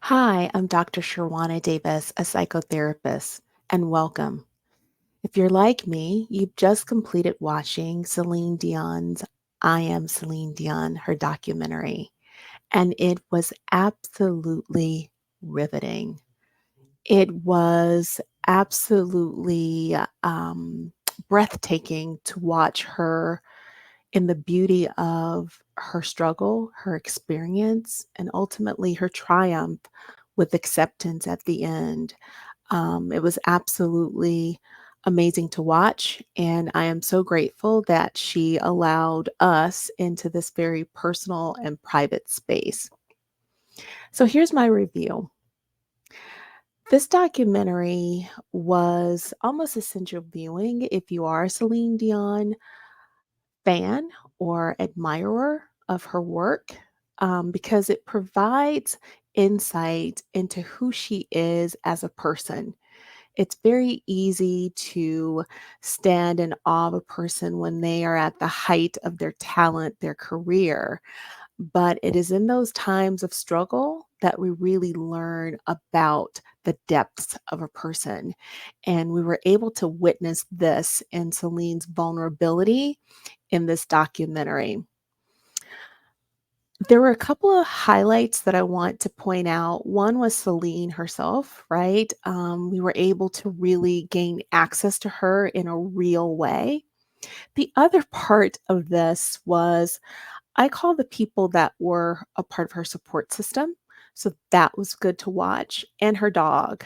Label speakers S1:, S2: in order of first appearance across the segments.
S1: Hi, I'm Dr. Sherjuana Davis, a psychotherapist, and welcome. If you're like me, you've just completed watching Celine Dion's I Am Celine Dion, her documentary, and it was absolutely riveting. It was absolutely breathtaking to watch her in the beauty of her struggle, her experience, and ultimately her triumph with acceptance at the end. It was absolutely amazing to watch, and I am so grateful that she allowed us into this very personal and private space. So here's my review. This documentary was almost essential viewing if you are a Celine Dion fan or admirer of her work, because it provides insight into who she is as a person. It's very easy to stand in awe of a person when they are at the height of their talent, their career. But it is in those times of struggle that we really learn about the depths of a person. And we were able to witness this in Celine's vulnerability in this documentary. There were a couple of highlights that I want to point out. One was Celine herself, right? We were able to really gain access to her in a real way. The other part of this was I call the people that were a part of her support system. So that was good to watch. And her dog,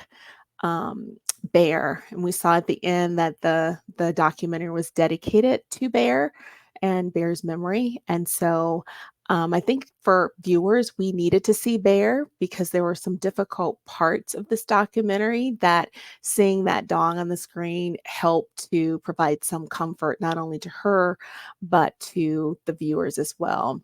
S1: Bear. And we saw at the end that the documentary was dedicated to Bear and Bear's memory. And so I think for viewers, we needed to see Bear because there were some difficult parts of this documentary that seeing that dog on the screen helped to provide some comfort, not only to her, but to the viewers as well.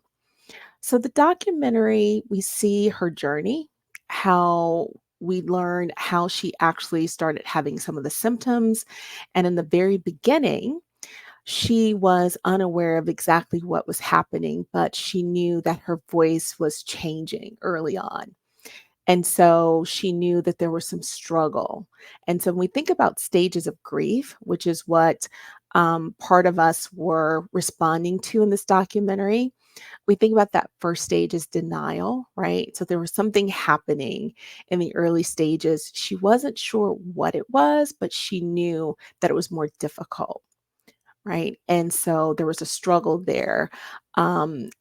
S1: So the documentary, we see her journey, how we learn how she actually started having some of the symptoms. And in the very beginning, she was unaware of exactly what was happening, but she knew that her voice was changing early on. And so she knew that there was some struggle. And so when we think about stages of grief, which is what part of us were responding to in this documentary, we think about that first stage as denial, right? So there was something happening in the early stages. She wasn't sure what it was, but she knew that it was more difficult, right? And so there was a struggle there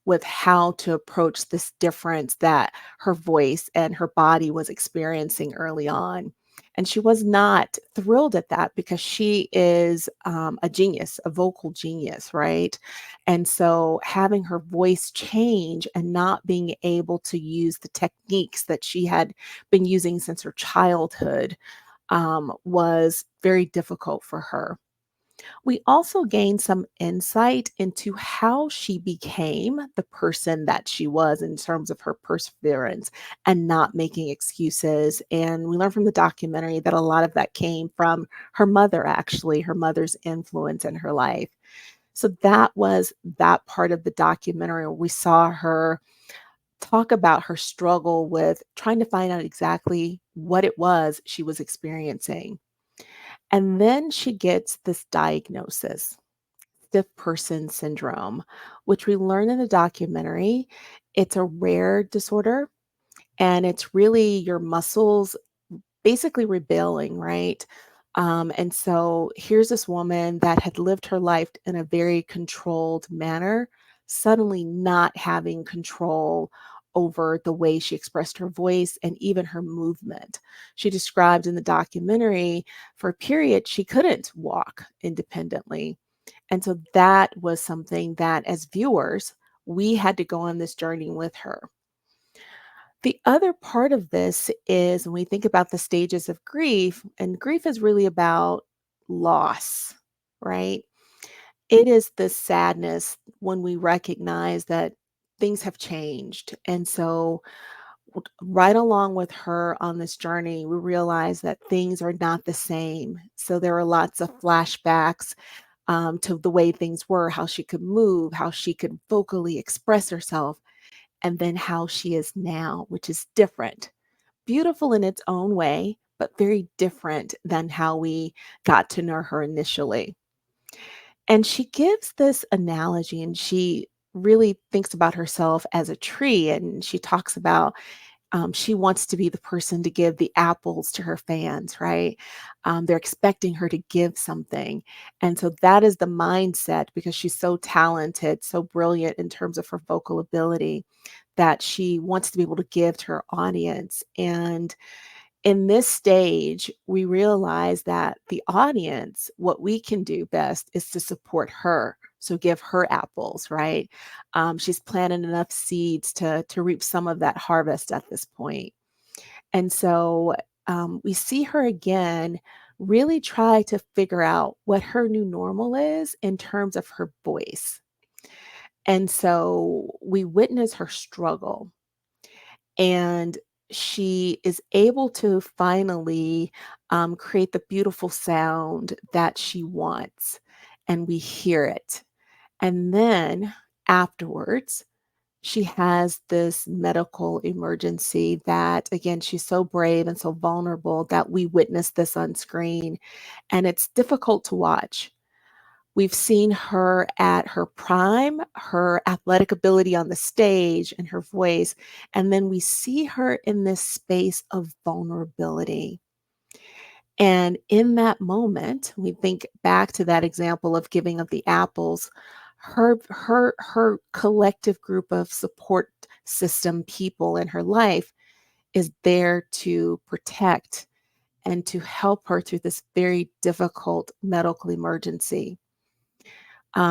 S1: with how to approach this difference that her voice and her body was experiencing early on. And she was not thrilled at that because she is a genius, a vocal genius, right? And so having her voice change and not being able to use the techniques that she had been using since her childhood was very difficult for her. We also gained some insight into how she became the person that she was in terms of her perseverance and not making excuses. And we learned from the documentary that a lot of that came from her mother, actually, her mother's influence in her life. So that was that part of the documentary where we saw her talk about her struggle with trying to find out exactly what it was she was experiencing. And then she gets this diagnosis, stiff person syndrome, which we learn in the documentary. It's a rare disorder, and it's really your muscles basically rebelling, right? And so here's this woman that had lived her life in a very controlled manner, suddenly not having control over the way she expressed her voice and even her movement. She described in the documentary for a period she couldn't walk independently. And so that was something that as viewers, we had to go on this journey with her. The other part of this is when we think about the stages of grief, and grief is really about loss, right? It is the sadness when we recognize that things have changed. And so, right along with her on this journey, we realize that things are not the same. So, there are lots of flashbacks to the way things were, how she could move, how she could vocally express herself, and then how she is now, which is different. beautiful in its own way, but very different than how we got to know her initially. And she gives this analogy, and she really thinks about herself as a tree, and she talks about she wants to be the person to give the apples to her fans, right? They're expecting her to give something. And so that is the mindset because she's so talented, so brilliant in terms of her vocal ability that she wants to be able to give to her audience. And in this stage, we realize that the audience, what we can do best is to support her. So give her apples, right? She's planted enough seeds to reap some of that harvest at this point. And so we see her again really try to figure out what her new normal is in terms of her voice. And so we witness her struggle, and she is able to finally create the beautiful sound that she wants, and we hear it. And then afterwards, she has this medical emergency that, again, she's so brave and so vulnerable that we witness this on screen, and it's difficult to watch. We've seen her at her prime, her athletic ability on the stage and her voice, and then we see her in this space of vulnerability. And in that moment, we think back to that example of giving of the apples, her collective group of support system people in her life is there to protect and to help her through this very difficult medical emergency.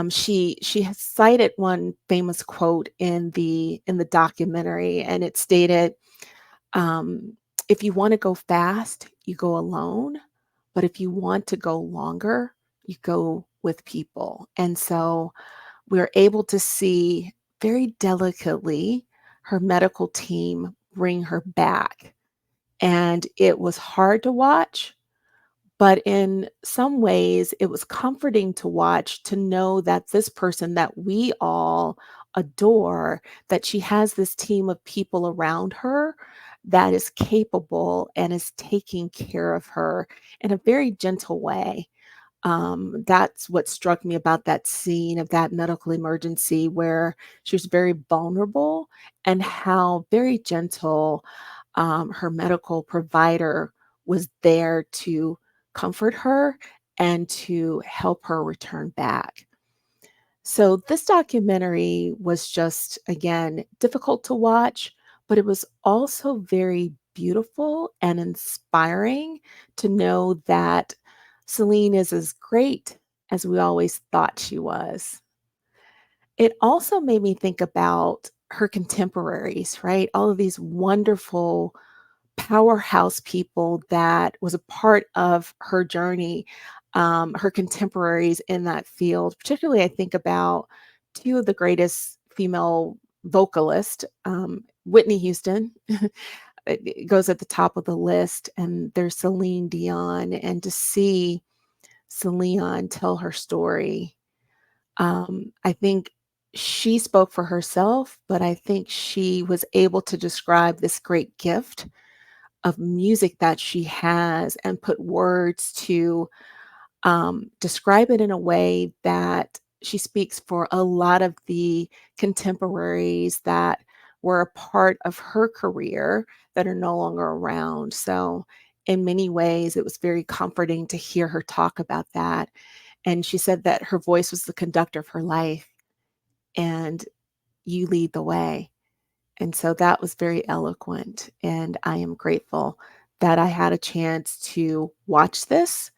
S1: She has cited one famous quote in the documentary, and it stated, um, "If you want to go fast, you go alone, but if you want to go longer, you go with people." And so we're able to see very delicately her medical team bring her back, and it was hard to watch, but in some ways, it was comforting to watch to know that this person that we all adore, that she has this team of people around her that is capable and is taking care of her in a very gentle way. That's what struck me about that scene of that medical emergency where she was very vulnerable and how very gentle her medical provider was there to comfort her and to help her return back. So, this documentary was just, again, difficult to watch, but it was also very beautiful and inspiring to know that Celine is as great as we always thought she was. It also made me think about her contemporaries, right? All of these wonderful powerhouse people that was a part of her journey, her contemporaries in that field. Particularly, I think about two of the greatest female vocalists, Whitney Houston. It goes at the top of the list, and there's Celine Dion, and to see Celine tell her story, I think she spoke for herself, but I think she was able to describe this great gift of music that she has and put words to describe it in a way that she speaks for a lot of the contemporaries that were a part of her career that are no longer around. So, in many ways, it was very comforting to hear her talk about that. And she said that her voice was the conductor of her life, and you lead the way. And so that was very eloquent, and I am grateful that I had a chance to watch this,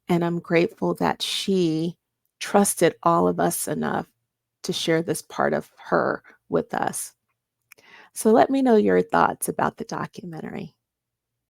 S1: and I'm grateful that she trusted all of us enough to share this part of her with us. So let me know your thoughts about the documentary.